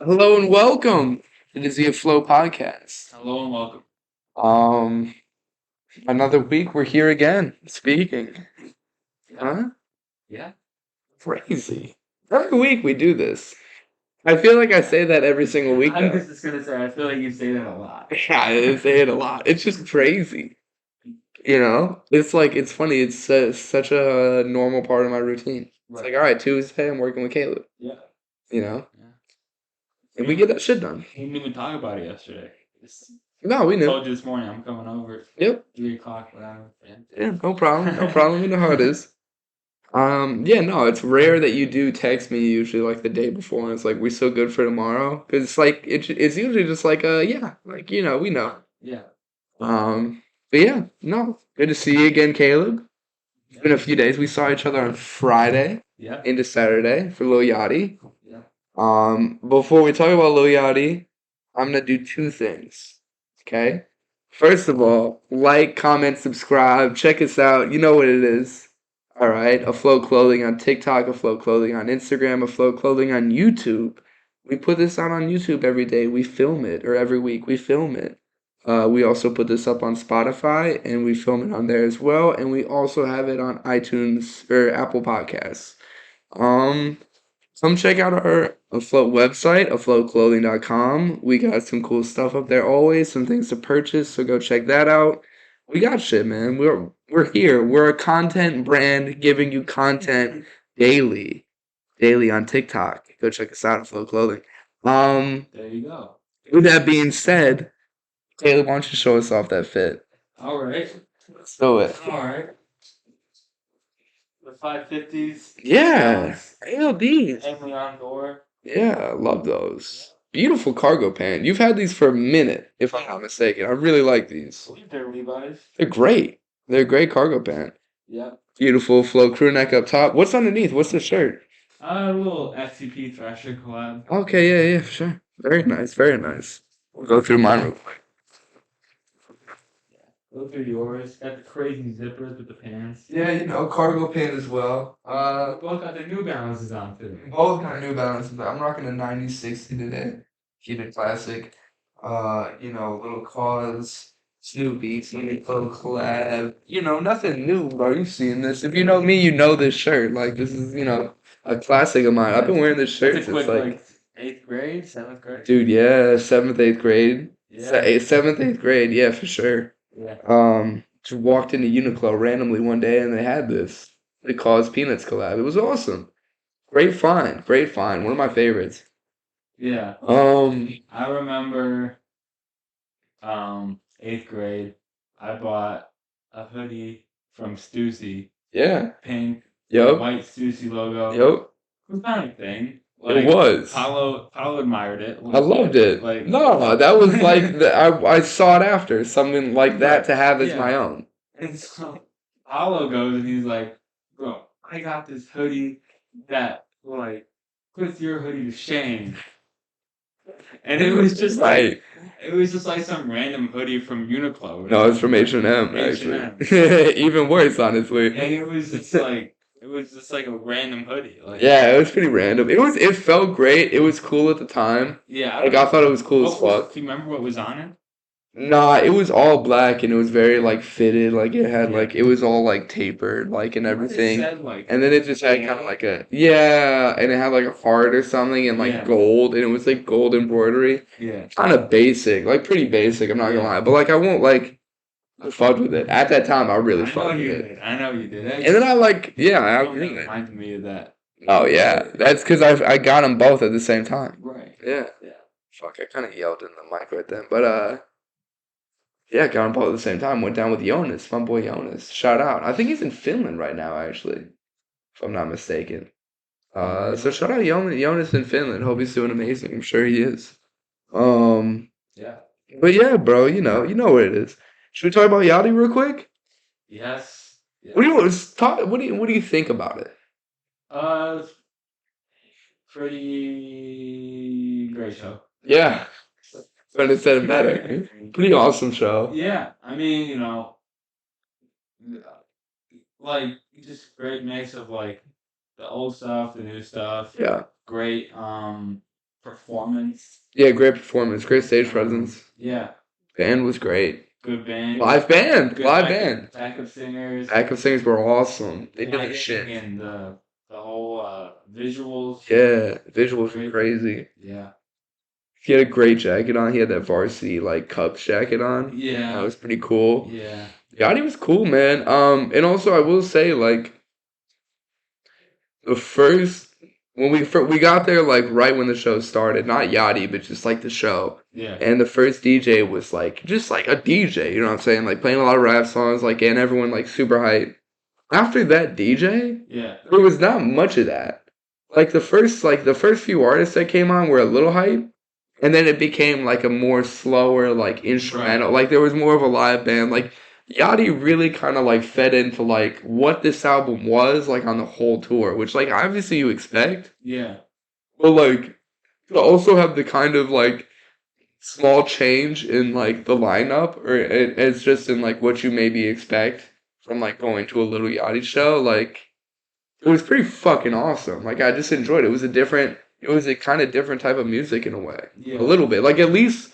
Hello and welcome to the Z of Flow podcast. Hello and welcome. Um, Another week we're here again speaking. Huh? Yeah. Crazy. Every week we do this. I feel like I say that every single week I'm though. just gonna say I feel like you say that a lot. Yeah, I say it a lot. It's just crazy. It's like it's funny. It's such a normal part of my routine. It's like, all right, Tuesday I'm working with Caleb. Yeah. You know, Yeah. and we get that shit done. We didn't even talk about it yesterday. No, we I knew. told you this morning I'm coming over. Yep. 3 o'clock, whatever. Yeah, no problem. No problem. You know how it is. Yeah, no, it's rare that you do text me usually like the day before and it's like, we so good for tomorrow? Because it's like, it's usually just like, yeah, like, we know. Yeah. But yeah, no, good to see you again, Caleb. It's been a few days. We saw each other on Friday Yeah. into Saturday for Lil Yachty. Yeah. Before we talk about Lil Yachty, I'm gonna do two things, okay? First of all, like, comment, subscribe, check us out. You know what it is. All right, Afloat Clothing on TikTok, Afloat Clothing on Instagram, Afloat Clothing on YouTube. We put this out on YouTube every day. We film it, or every week we film it. We also put this up on Spotify, and we film it on there as well. And we also have it on iTunes or Apple Podcasts. Um, Come check out our Afloat website, afloatclothing.com. We got some cool stuff up there always, some things to purchase, so go check that out. We got shit, man. We're here. We're a content brand giving you content daily. Daily on TikTok. Go check us out, Afloat Clothing. There you go. With that being said, Taylor, why don't you show us off that fit? All right. Let's do it. All right. The 550s. Yeah. ALDs. Emily on door. Yeah, I love those. Beautiful cargo pant. You've had these for a minute, if I'm not mistaken. I really like these. They're Levi's. They're great. They're a great cargo pant. Yeah. Beautiful flow crew neck up top. What's underneath? What's the shirt? A little FCP Thrasher collab. Okay, yeah, for sure. Very nice, very nice. We'll go through mine real quick. Go through yours. Got the crazy zippers with the pants. Yeah, cargo pant as well. Both got the New Balances on too. Both got New Balances, but I'm rocking a 9060 today. Keep it classic. Little cause, Snoopy, little collab. Nothing new, bro. You've seen this. If you know me, you know this shirt. Like, this is, a classic of mine. I've been wearing this shirt That's a since, quick, like, 8th grade, 7th grade. dude, yeah, 7th, 8th grade. Yeah. 7th, 8th grade, yeah, for sure. Yeah. Just walked into Uniqlo randomly one day and they had this. The Cause Peanuts collab. It was awesome. Great find. Great find. One of my favorites. Yeah. I remember 8th grade, I bought a hoodie from Stussy, Yeah. pink, Yup. white Stussy logo. Yup. It was not a thing. It was. Paolo admired it. I loved it. Like, No, that was like I sought after something like that to have as Yeah. my own. And so Paolo goes and he's like, bro, I got this hoodie that like puts your hoodie to shame. And it was just like it was just like some random hoodie from Uniqlo. No, it's from H&M actually. Even worse, honestly. And it was just like a random hoodie. Like, Yeah, it was pretty random. It felt great. It was cool at the time. yeah. Like I thought it was cool as fuck. Do you remember what was on it? Nah, it was all black and it was very like fitted. Like it had like it was all like tapered like and everything. It said, like, And then it just had kind of like and it had like a heart or something and like Yeah. gold and it was like gold embroidery. Yeah. Kind of basic, like pretty basic. I'm not gonna lie, but like I won't like I fucked with it at that time. I really fucked with it. I know you did. And then I I It agree with it. reminded me of that. Oh yeah, that's because I got them both at the same time. Right. Yeah. Yeah. Fuck, I kind of yelled in the mic right then, but yeah, got them both at the same time. Went down with Jonas, my boy Jonas. Shout out. I think he's in Finland right now, actually, if I'm not mistaken. So shout out Jonas in Finland. Hope he's doing amazing. I'm sure he is. Yeah. But yeah, bro, you know what it is. Should we talk about Yachty real quick? Yes. Yeah. What do you think about it? Pretty great show. Yeah, couldn't have said it better. Pretty awesome show. Yeah, I mean, like just great mix of like the old stuff, the new stuff. Yeah. Great, performance. Yeah, great performance, great stage presence. Yeah, Band was great. good band. Live band, Good live band. backup singers. Backup singers were awesome. They did their Lighting shit. and the whole visuals. Yeah, visuals were crazy. Yeah. He had a great jacket on. He had that varsity like Cubs jacket on. Yeah. That was pretty cool. Yeah. Yachty was cool, man. And also I will say like the first when we got there like right when the show started, not Yachty, but just like the show. Yeah. And the first DJ was like just like a DJ, you know what I'm saying? Like playing a lot of rap songs, like and everyone like super hype. After that DJ, Yeah. there was not much of that. Like the first few artists that came on were a little hype, and then it became like a more slower like instrumental. Right. Like there was more of a live band. Like Yachty really kind of like fed into like what this album was like on the whole tour, which like obviously you expect, Yeah. but like to also have the kind of like small change in like the lineup, or it's just in like what you maybe expect from like going to a Little Yachty show. Like it was pretty fucking awesome. Like I just enjoyed it. It was a kind of different type of music in a way. Yeah. A little bit. Like at least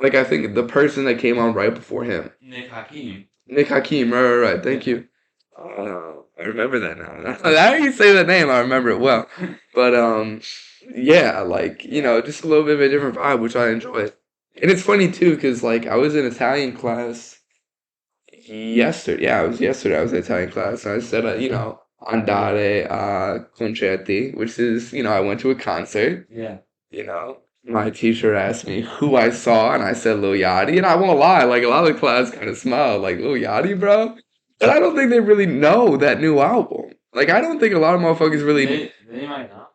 like I think the person that came on right before him. Nick Hakim. Nick Hakim, right. Thank you. Oh, I remember that now. Now you say that name, I remember it well. But yeah, like, you know, just a little bit of a different vibe, which I enjoyed. And it's funny too, because like I was in Italian class yesterday. Yeah, it was yesterday. I was in Italian class, and I said, you know, andare a concerti, which is, you know, I went to a concert. Yeah. You know, my teacher asked me who I saw, and I said Lil Yachty. And I won't lie, like a lot of the class kind of smiled, like Lil Yachty, bro. But I don't think they really know that new album. Like, I don't think a lot of motherfuckers really. They might not.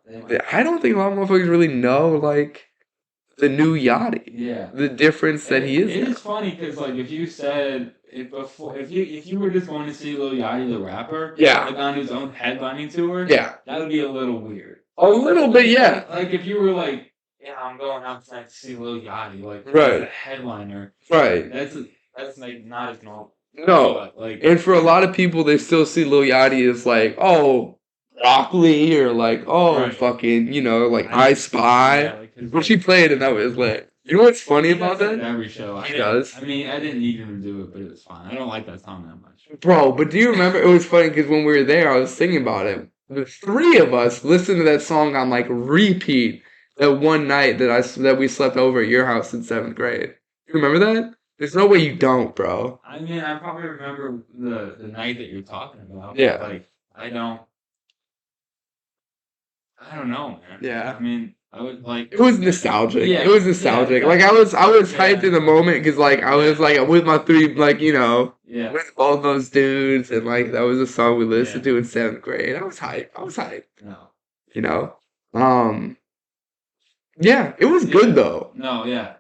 I don't think a lot of motherfuckers really know like the new Yachty. Yeah. The difference that he is. It now. is funny because like if you said if you were just going to see Lil Yachty the rapper, Yeah. like on his own headlining tour, Yeah. that would be a little weird. A little bit, yeah. Like if you were like, yeah, I'm going out tonight to see Lil Yachty, like Right. as a headliner, Right. that's like not as normal. No. Like And for a lot of people, they still see Lil Yachty as like, oh, broccoli, or like, oh, Right. fucking, you know, like I Spy. Yeah, like, Which he played, and that was lit. You know what's funny about does it that? every show. He does. I mean, I didn't need him to do it, but it was fine. I don't like that song that much. Bro, but do you remember? It was funny because when we were there, I was thinking about it. The three of us listened to that song on like repeat that one night that we slept over at your house in 7th grade. You remember that? There's no way you don't, bro. I mean, I probably remember the night that you're talking about. Yeah. But like, I don't know, man. Yeah. I mean, I would like. It was nostalgic. Yeah, It was nostalgic. yeah, Like I was hyped yeah. in the moment because like I was like with my three, like, you know, Yeah. with all those dudes, and like that was a song we listened to in 7th grade. I was hyped. No. You know. Yeah, it was good though. No, yeah.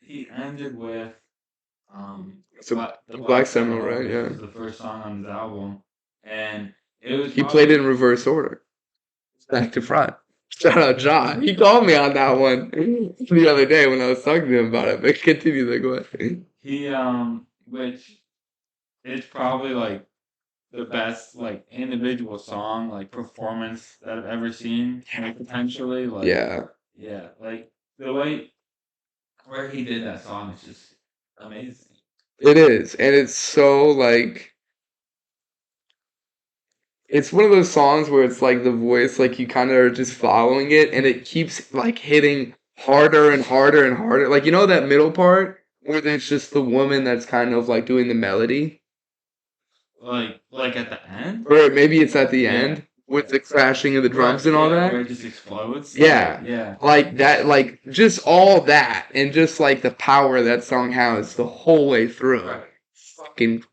He ended with So the Black Samurai, right? which Yeah. was the first song on his album, and it was. He played it in reverse order, back to front. Shout out John. He called me on that one the other day when I was talking to him about it. But continue there, go ahead. He which is probably like the best like individual song like performance that I've ever seen. Like potentially like Yeah. like the way where he did that song is just amazing. It is, and it's so like it's one of those songs where it's like the voice, like you kind of are just following it, and it keeps like hitting harder and harder and harder. Like you know that middle part where it's just the woman that's kind of like doing the melody, Like at the end? or maybe it's at the Yeah. end with the crashing of the drums and all Where that. it just explodes. Yeah. Yeah. Like that, like just all that, and just like the power that song has the whole way through. Right. Fucking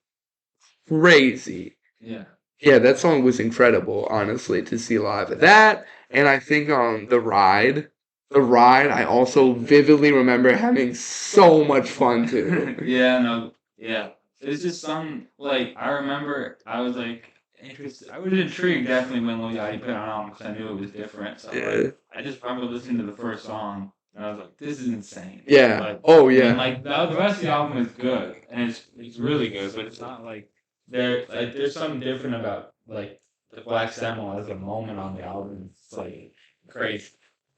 crazy. Yeah. Yeah, that song was incredible, honestly, to see live. That, and I think the ride, I also vividly remember having so much fun to. Yeah, no, yeah. It's just some like I remember I was like interested. I was intrigued definitely when Lil Yachty put it on because I knew it was different. So Yeah. like, I just remember listening to the first song and I was like, "This is insane." Yeah. Like, Oh, and, yeah. like the rest of the album is good and it's really good, but it's not like there's something different about like the Black Samurai as a moment on the album. It's like crazy.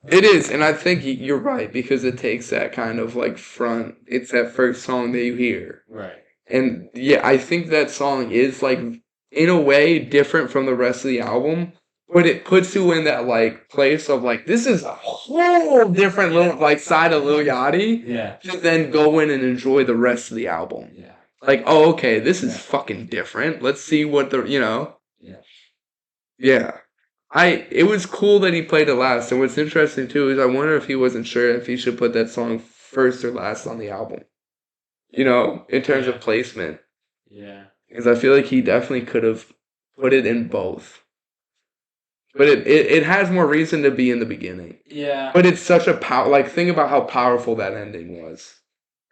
It is, and I think you're right because it takes that kind of like front. It's that first song that you hear. Right. And yeah, I think that song is like in a way different from the rest of the album, but it puts you in that like place of like this is a whole different little like side of Lil Yachty Yeah. to then go in and enjoy the rest of the album. Yeah. Like, oh, okay, this is fucking different. Let's see what the Yeah. yeah. It was cool that he played it last, and what's interesting too is I wonder if he wasn't sure if he should put that song first or last on the album. In terms of placement. Yeah. Because I feel like he definitely could have put it in both. But it has more reason to be in the beginning. Yeah. But it's such a like think about how powerful that ending was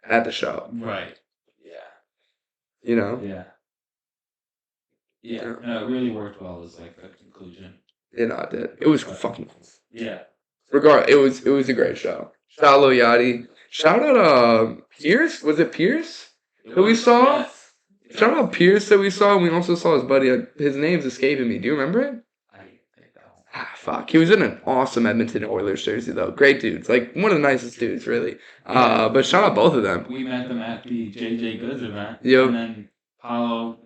at the show. Right. Yeah. Yeah. Yeah. No, it really worked well as like a conclusion. It did. It was fucking cool. Yeah. It was a great show. Shout out Lil Yachty. Shout out Pierce. Was it Pierce that we saw? Yes. Shout out Pierce that we saw, and we also saw his buddy. His name's escaping me. Do you remember it? I think that one. Fuck. He was in an awesome Edmonton Oilers jersey, though. Great dudes. Like, one of the nicest dudes, really. But shout out both of them. We met them at the JJ Goods event. Yep. And then Paolo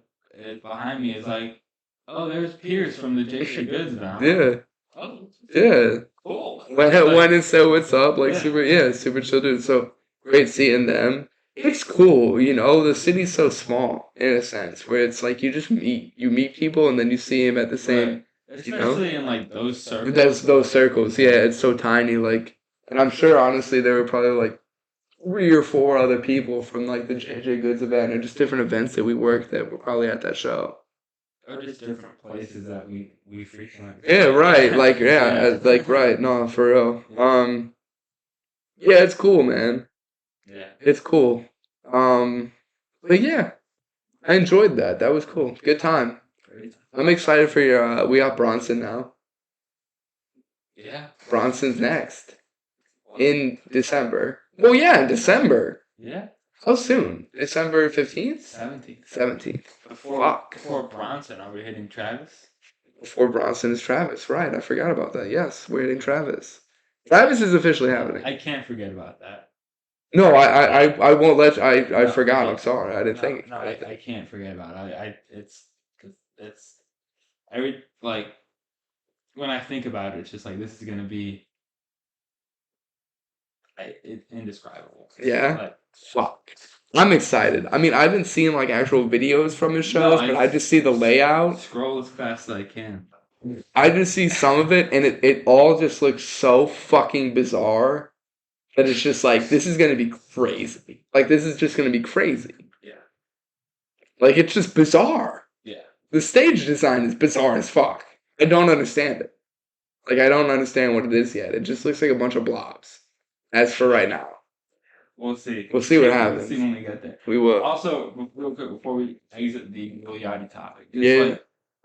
behind me is like, oh, there's Pierce from the JJ Goods event. Yeah. Oh, Yeah. cool. Went and said what's up. Like, super chill dude. So, great seeing them. It's cool, the city's so small, in a sense, where it's like you meet people and then you see them at the same, Especially in like those circles. Those circles, yeah, it's so tiny, like, and I'm sure, honestly, there were probably like 3 or 4 other people from like the JJ Goods event or just different events that we worked that were probably at that show. Or just different places that we frequent. Yeah, right, like, right, no, for real. Yeah, it's cool, man. Yeah. It's cool. But yeah, I enjoyed that. That was cool. Good time. I'm excited for your, we got Bronson now. Yeah. Bronson's next. In December. Well, yeah, in December. Yeah. How soon? December 15th? 17th. 17th. Before Bronson, are we hitting Travis? Before Bronson is Travis, right. I forgot about that. Yes, we're hitting Travis. Travis is officially happening. I can't forget about that. No, I won't let you. I forgot. I'm sorry. I didn't think. No, I can't forget about it. It's every like when I think about it, it's just like this is gonna be indescribable. Yeah. Like, fuck. I'm excited. I mean, I haven't seen like actual videos from his shows, but I just see the layout. Scroll as fast as I can. I just see some of it, and it all just looks so fucking bizarre. That it's just like, this is going to be crazy. Like, this is just going to be crazy. Yeah. Like, it's just bizarre. Yeah. The stage design is bizarre as fuck. I don't understand it. Like, I don't understand what it is yet. It just looks like a bunch of blobs. As for right now. We'll see. We'll see what happens. We'll see when we get there. We will. Also, real quick, before we exit the Lil Yachty topic. Like,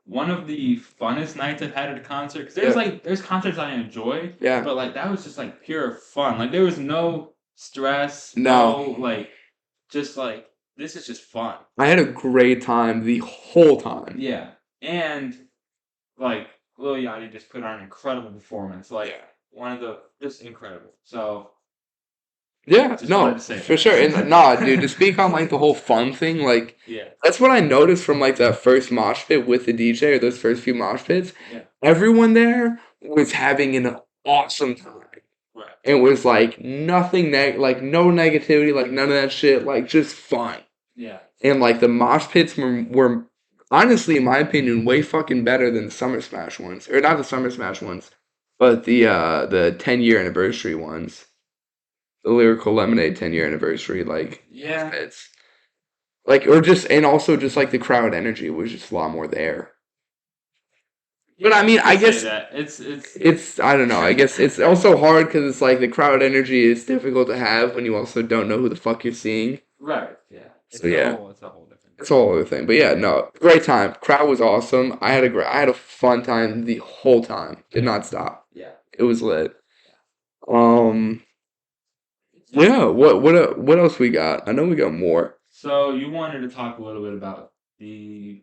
one of the funnest nights I've had at a concert. Because there's concerts I enjoy. Yeah. But like that was just like pure fun. Like there was no stress. No. Just like this is just fun. I had a great time the whole time. Yeah. And like Lil Yachty just put on an incredible performance. Like one of the just incredible. So yeah, no, for sure. And nah, dude, to speak on like the whole fun thing, like that's what I noticed from like that first mosh pit with the DJ or those first few mosh pits. Yeah. Everyone there was having an awesome time. Right. It was like nothing like no negativity, like none of that shit, like just fun. Yeah. And like the mosh pits were honestly, in my opinion, way fucking better than the Summer Smash ones. Or not the Summer Smash ones, but the 10-year anniversary ones. The Lyrical Lemonade 10-year anniversary, like it's like and also just like the crowd energy was just a lot more there. But I mean, I guess it's I don't know. I guess it's also hard because it's like the crowd energy is difficult to have when you also don't know who the fuck you're seeing. Right. Yeah. It's a whole different. It's a whole other thing. But yeah, no, great time. Crowd was awesome. I had a fun time the whole time. Did not stop. Yeah. It was lit. Yeah, what else we got? I know we got more. So you wanted to talk a little bit about the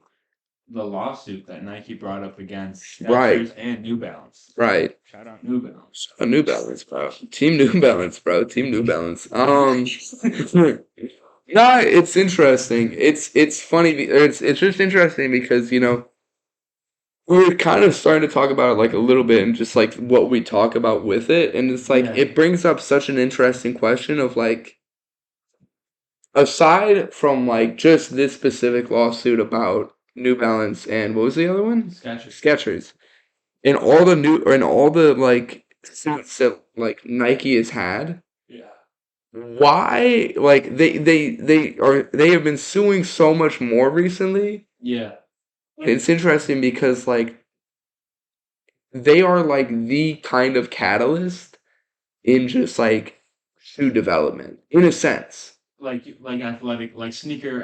the lawsuit that Nike brought up against Right. Skechers and New Balance. Right. Shout out New Balance. A New Balance, bro. Team New Balance, bro. Team New Balance. No, it's interesting. It's funny. It's just interesting because we're kind of starting to talk about it like a little bit and just like what we talk about with it, and it's like Yeah. it brings up such an interesting question of like aside from like just this specific lawsuit about New Balance and what was the other one? Skechers. Skechers. In all the new or in all the like suits that like Nike has had, Yeah. why like they have been suing so much more recently. Yeah. It's interesting because like they are like the kind of catalyst in just like shoe development in a sense. Like athletic, like athletic Yeah, sneaker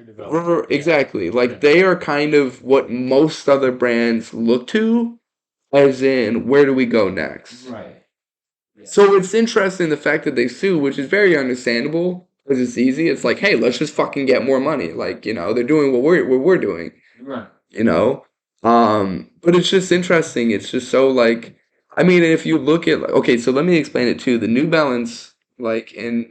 development. exactly. Like Yeah. they are kind of what most other brands look to, as in where do we go next? Right. Yeah. So it's interesting the fact that they sue, which is very understandable because it's easy. It's like, hey, let's just fucking get more money. Like, they're doing what we're doing. Right. You know? But it's just interesting. It's just so like I mean, if you look at okay, so let me explain it too. The New Balance, like in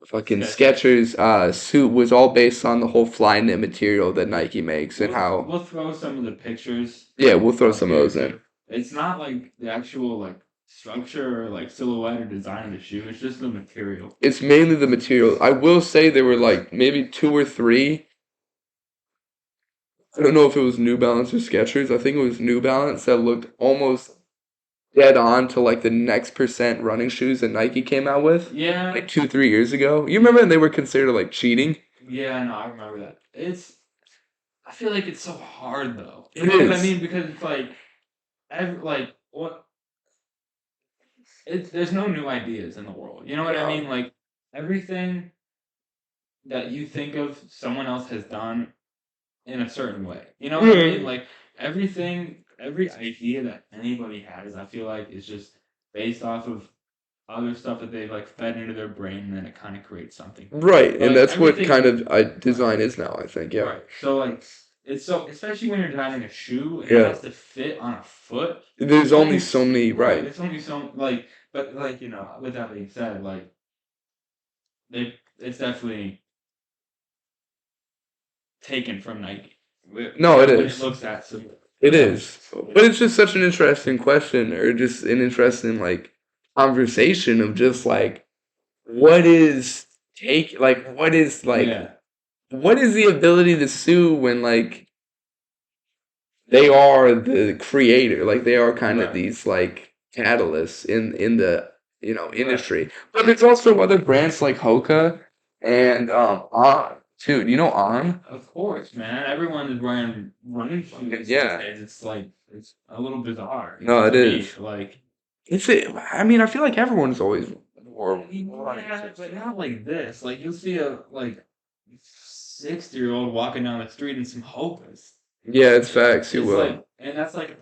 fucking Skechers suit was all based on the whole fly knit material that Nike makes and how We'll throw some of the pictures. yeah, we'll throw up some of here those in. too. It's not like the actual like structure or like silhouette or design of the shoe. It's just the material. It's mainly the material. I will say there were like maybe two or three. I don't know if it was New Balance or Skechers. I think it was New Balance that looked almost dead on to like the next percent running shoes that Nike came out with Yeah. like 2-3 years ago. You remember they were considered like cheating? Yeah, no, I remember that. I feel like it's so hard though. You It know what I is. mean? Because it's like, like what? There's no new ideas in the world. You know what I No. mean? Like everything that you think of, someone else has done in a certain way. You know what I mean? Mhm. Like every idea that anybody has, I feel like is just based off of other stuff that they've like fed into their brain, and then it kind of creates something. Right, and Like that's what everything, kind of design is now, I think. Yeah. right? So like it's so especially when you're designing a shoe, and it Yeah. has to fit on a foot. There's only Like, so many, right. It's only so like, but like with that being said, like it's definitely taken from Nike. No, it When is. it looks at similar. It is. But it's just such an interesting question or just an interesting like conversation of just like what is what is like Yeah. what is the ability to sue when like they are the creator, like they are kind of Right. these like catalysts in the industry. But there's also other brands like Hoka and On too. Do you know On? Of course, man. Everyone is wearing running shoes. Yeah. These days. It's like it's a little bizarre. No, it to me. is. Like I mean, I feel like everyone's always wore yeah, but not like this. Like you'll see a 60-year-old walking down the street in some Hokas. Yeah, it's facts. You It's will. like, and that's like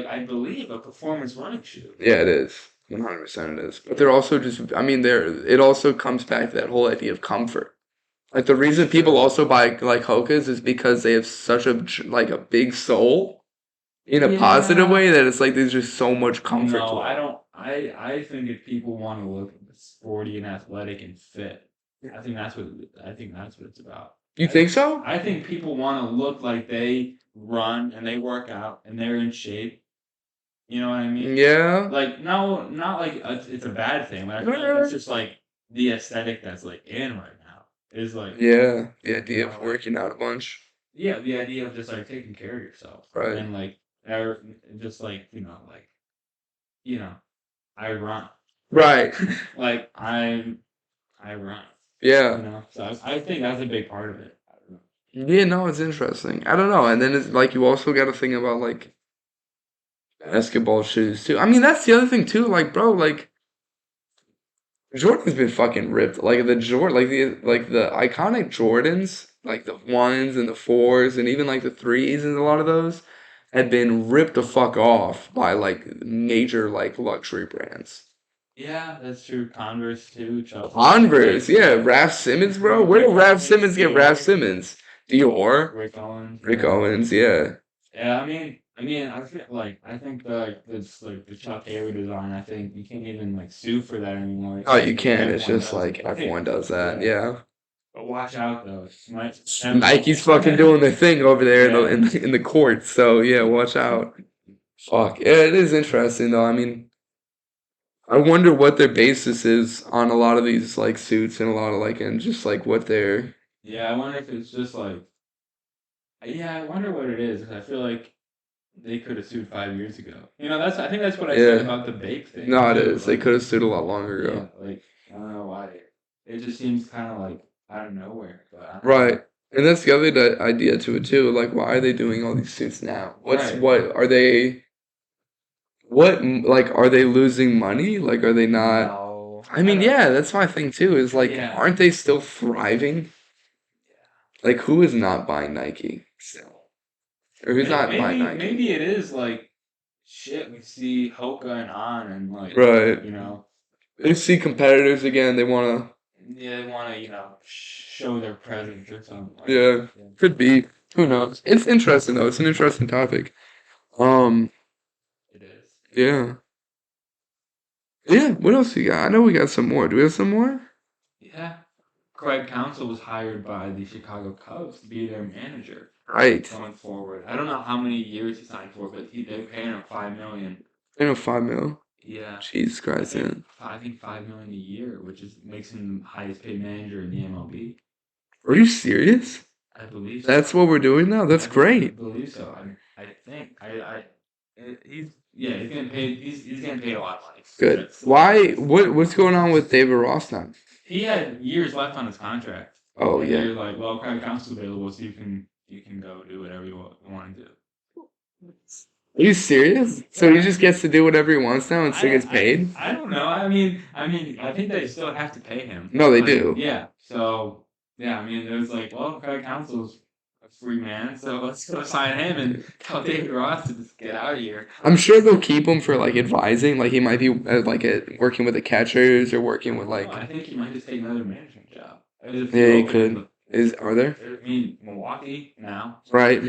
I believe a performance running shoe. Yeah, it is. 100% it is. But they're also just, I mean, it also comes back to that whole idea of comfort. Like the reason people also buy like Hokas is because they have such like a big sole in a positive way that it's like there's just so much comfort to No, it. I don't. I think if people want to look sporty and athletic and fit, I think that's what it's about. You think so? I think people want to look like they run and they work out and they're in shape. You know what I mean? Yeah. Like no, not like it's a bad thing. But I feel like it's just like the aesthetic that's like in right now is like Yeah. The idea of working out a bunch. yeah, the idea of just like taking care of yourself, Right. and like just like I run. Right. Like I run. Yeah. So I think that's a big part of it. I don't know. Yeah, no, it's interesting. I don't know. And then it's like you also got to think about like basketball shoes too. I mean, that's the other thing too. Like, bro, like Jordan's been fucking ripped. Like the iconic Jordans, like the ones and the fours and even like the threes and a lot of those had been ripped the fuck off by like major like luxury brands. Yeah, that's true. Converse too. Chelsea. Converse, yeah, Raf Simmons, bro. Where did Raf Simmons get Raf Simmons? Dior, Rick Owens. Rick Owens, yeah. Yeah, I feel like I think the Chuck Taylor design. I think you can't even like sue for that anymore. Oh, you can. It's Everyone just does like it. everyone does that. Yeah, Yeah. but watch out though. You might Nike's fucking doing their thing over there in the Yeah. in the courts. So yeah, watch out. Fuck. Yeah, it is interesting though. I mean, I wonder what their basis is on a lot of these like suits and a lot of like and just like what their Yeah, I wonder if it's just like yeah, I wonder what it is. 'Cause I feel like they could have sued 5 years ago. I think that's what I said yeah. about the Bape thing No, it too. is. They could have sued a lot longer Yeah, ago. like I don't know why. It just seems kind of like out of nowhere, but I don't know. Right. And that's the other idea to it too. Like, why are they doing all these suits now? Right. What are they? What like are they losing money? Like, are they not? No. I mean, yeah, that's my thing too. Is like, Yeah. aren't they still thriving? Like, who is not buying Nike still? Or who's not buying Nike? Maybe it is like shit. We see Hoka and On and like Right. you know They see competitors again. They want yeah, they want to show their presence or something. to. Yeah. Could be. Who knows? It's interesting though. It's an interesting topic. Um. It is. Yeah. Yeah. What else we got? I know we got some more. Do we have some more? Yeah. Craig Counsell was hired by the Chicago Cubs to be their manager Right. going forward. I don't know how many years he signed for, but they're paying him $5 million. I know 5 mil. Yeah. Jesus Christ, man. I think $5 million a year, which makes him the highest paid manager in the MLB. Are you serious? I believe so. That's what we're doing now? That's I great. believe so. I think he's getting paid. He's getting paid a lot of money. Good. Why? What's going on with David Ross now? He had years left on his contract. Oh And yeah. they're like, well, Craig Counsell's available, so you can go do whatever you want to do. Are you serious? So he just gets to do whatever he wants now and still gets paid? I don't know. I think they still have to pay him. No, they do. Yeah. So yeah, it was like, well, Craig Counsell's a free man, so let's go sign him and tell David Ross to just get out of here. I'm sure they'll keep him for like advising. Like he might be working with the catchers or working with like. I think he might just take another management job. Yeah, he could. Are there? Milwaukee now. Right.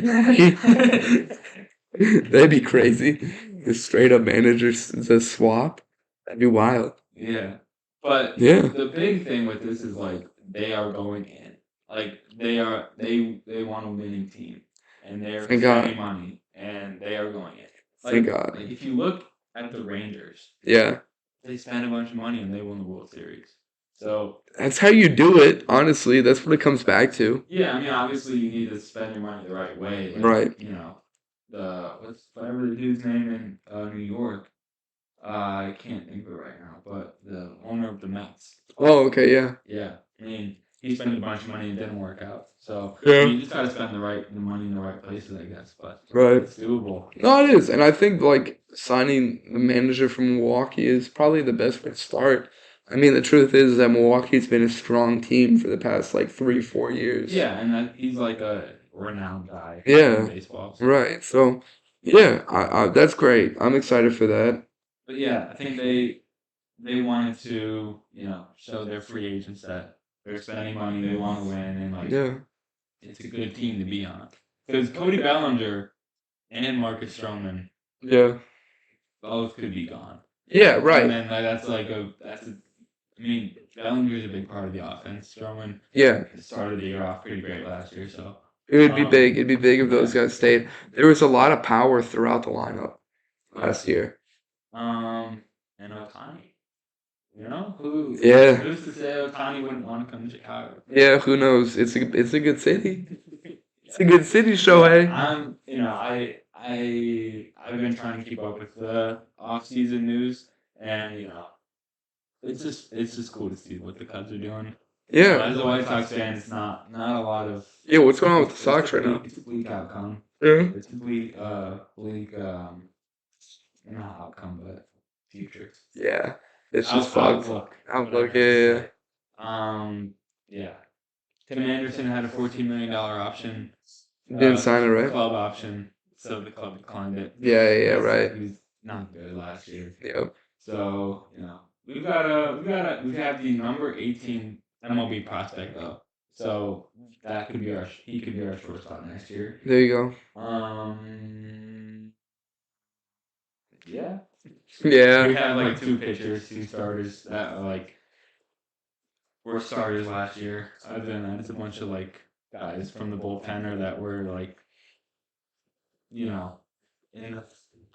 That'd be crazy. The straight up managers the swap. That'd be wild. Yeah. But Yeah. the big thing with this is like they are going in. Like they want a winning team. And they're Thank God. spending money and they are going in. Thank God. Like if you look at the Rangers, Yeah. they spend a bunch of money and they won the World Series. So That's how you do it, honestly. That's what it comes back to. yeah, obviously you need to spend your money the right way. Like, Right. Whatever the dude's name in New York. I can't think of it right now, but the owner of the Mets. Oh, okay, yeah. Yeah, he spent a bunch of money and it didn't work out. So Yeah. you just gotta spend the money in the right places, I guess. But Right. it's doable. No, it is. And I think like signing the manager from Milwaukee is probably the best way to start. The truth is that Milwaukee's been a strong team for the past like 3-4 years. Yeah, and he's like a renowned guy Yeah. in baseball. Right. So yeah, I that's great. I'm excited for that. But yeah, I think they wanted to, show their free agents that they're spending money, they want to win, and Yeah. it's a good team to be on. Because Cody Bellinger and Marcus Stroman Yeah. both could be gone. Yeah, right. And then Bellinger's a big part of the offense. Stroman Yeah. started the year off pretty great last year, so It would be big. It'd be big if those guys stayed. There was a lot of power throughout the lineup last year. And Ohtani. Who? Yeah. Who's to say Ohtani wouldn't want to come to Chicago? Yeah, who knows? It's a good city. It's a good city, Shohei. I've been trying to keep up with the off-season news, and it's just cool to see what the Cubs are doing. Yeah. As a White Sox fan, it's not a lot of. Yeah, what's going on with the Sox right now? It's a bleak outcome. Yeah. It's a bleak not outcome, but future. Yeah. It's just fucked. Outlook, yeah. Yeah. Tim Anderson had a $14 million option. Didn't sign it, right? Club option, so the club declined it. Yeah, right. He was not good last year. Yep. So we have the number 18 MLB prospect though. So that could be he could be our shortstop next year. There you Yeah. go. We Yeah. have like two pitchers, two starters that are like were starters last year. Other than that, it's a bunch of like guys from the bullpen or that were like, you know, in the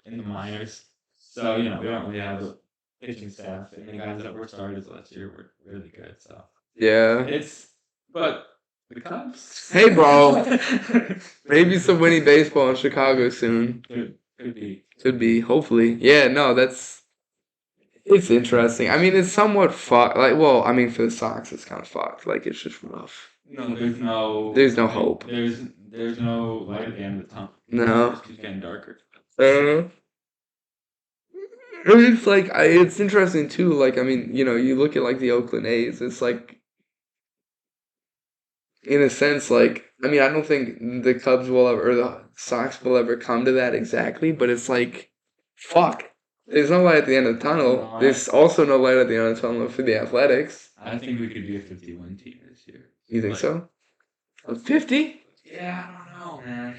in the minors. So we don't really have a pitching staff, and the guys that were starters last year were really good. So Yeah. it's but the Cubs. Hey, bro. Maybe some winning baseball in Chicago soon. Could be. Could be. Hopefully. Yeah. No. It's interesting. I mean, it's somewhat fucked. Like, well, I mean, for the Sox, it's kind of fucked. Like, it's just rough. No, there's no. There's no hope. There's no light at the end of the tunnel. No. It's just getting darker. It's like it's interesting too. Like, I mean, you look at like the Oakland A's. It's like, in a sense, like, I mean, I don't think the Cubs will ever or the Sox will ever come to that exactly. But it's like, fuck. There's no light at the end of the tunnel. No, There's also no light at the end of the tunnel for the Athletics. I think we could be a 50-win team this year. You think so? A 50? Yeah, I don't know, man.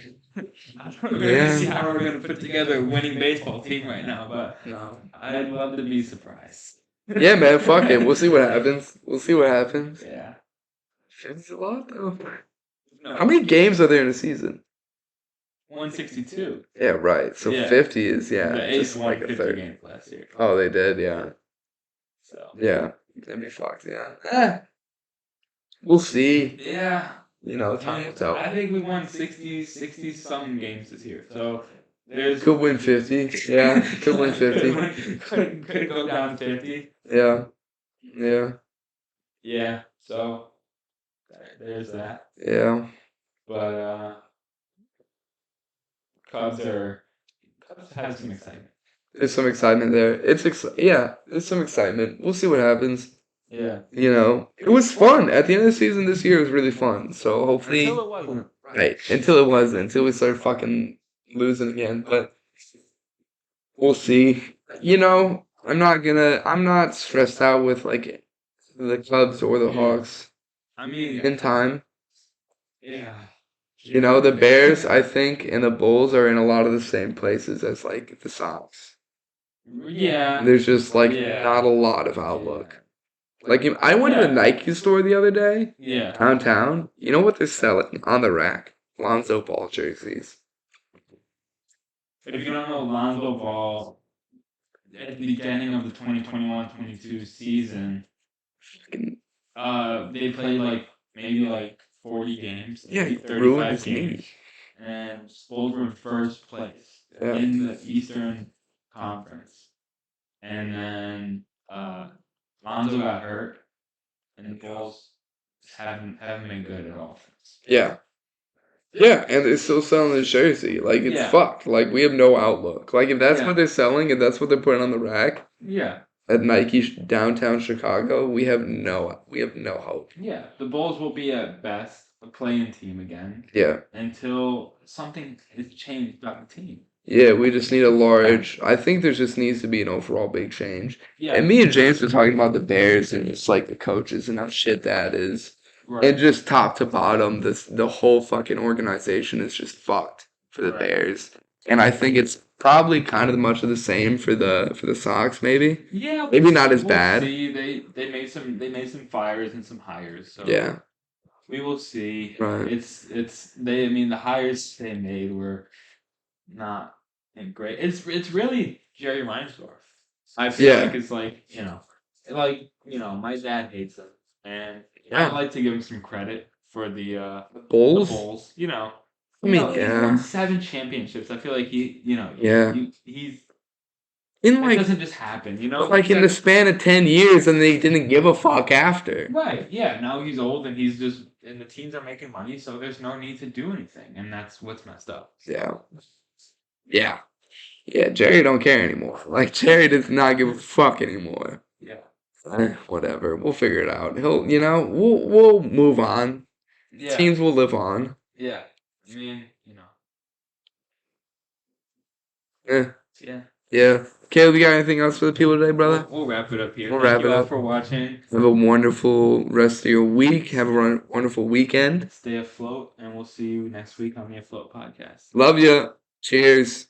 I don't really see how we're gonna put together a winning baseball team right now, but No. I'd love to be surprised. Yeah, man. Fuck it. We'll see what happens. We'll see what happens. Yeah. 50's a lot, though. No, How many games are there in a season? 162. Yeah, right. So Yeah. 50 is, The A's just won like a 50 third. games last year. Oh, they did, yeah. So. Yeah. That'd be fucked, yeah. We'll see. Yeah. Time will tell. I think we won 60 some games this year. So there's Could win 50. Yeah, could win 50. Could go down 50. Yeah. Yeah. Yeah. So there's that. Yeah. But Cubs have some excitement. There's some excitement there. There's some excitement. We'll see what happens. Yeah. It was fun. At the end of the season this year, it was really fun. So hopefully, Until it wasn't. right? Until it wasn't. Until we started fucking losing again. But we'll see. I'm not stressed out with like the Cubs or the Hawks I mean, in time. yeah. The Bears, I think, and the Bulls are in a lot of the same places as like the Sox. Yeah. There's just like not a lot of outlook. Like I went to the Nike store the other day, downtown. You know what they're selling on the rack? Lonzo Ball jerseys. If you don't know, Lonzo Ball, at the beginning of the 2021-22 season, they played like maybe like 40 games, Yeah, maybe he ruined his 35 games, knee. and Bulls were in first place Yeah. in the Eastern Conference, and then Lonzo got hurt, and the Bulls haven't been good at all. Yeah. Yeah, and they're still selling this jersey. Like, it's fucked. Like, we have no outlook. Like, if that's what they're selling, if that's what they're putting on the rack at Nike downtown Chicago, we have no hope. Yeah, the Bulls will be at best a playing team again. Yeah. Until something is changed about the team. Yeah, we just need I think there just needs to be an overall big change. Yeah. And me and James were talking about the Bears and just like the coaches and how shit that is. Right. And just top to bottom, the whole fucking organization is just fucked for the Bears. And I think it's probably kind of much of the same for the Sox, maybe. Yeah. Maybe not as bad. See, they made some fires and some hires. So yeah. We will see. Right. The hires they made were not great. It's really Jerry Reinsdorf. I feel like it's like my dad hates him, and I'd like to give him some credit for the Bulls. The Bulls, I mean, he's won 7 championships. I feel like he's in it like doesn't just happen, like in the span of 10 years, and they didn't give a fuck after. Right? Yeah. Now he's old, and and the teams are making money, so there's no need to do anything, and that's what's messed up. Yeah. Yeah. Yeah, Jerry don't care anymore. Like, Jerry does not give a fuck anymore. Yeah. Whatever. We'll figure it out. We'll move on. Yeah. Teams will live on. Yeah. I mean, Eh. Yeah. Yeah. Caleb, you got anything else for the people today, brother? We'll wrap it up here. We'll Thank wrap you it all up. for watching. Have a wonderful rest of your week. Have a wonderful weekend. Stay afloat, and we'll see you next week on the Afloat podcast. Love you. Cheers.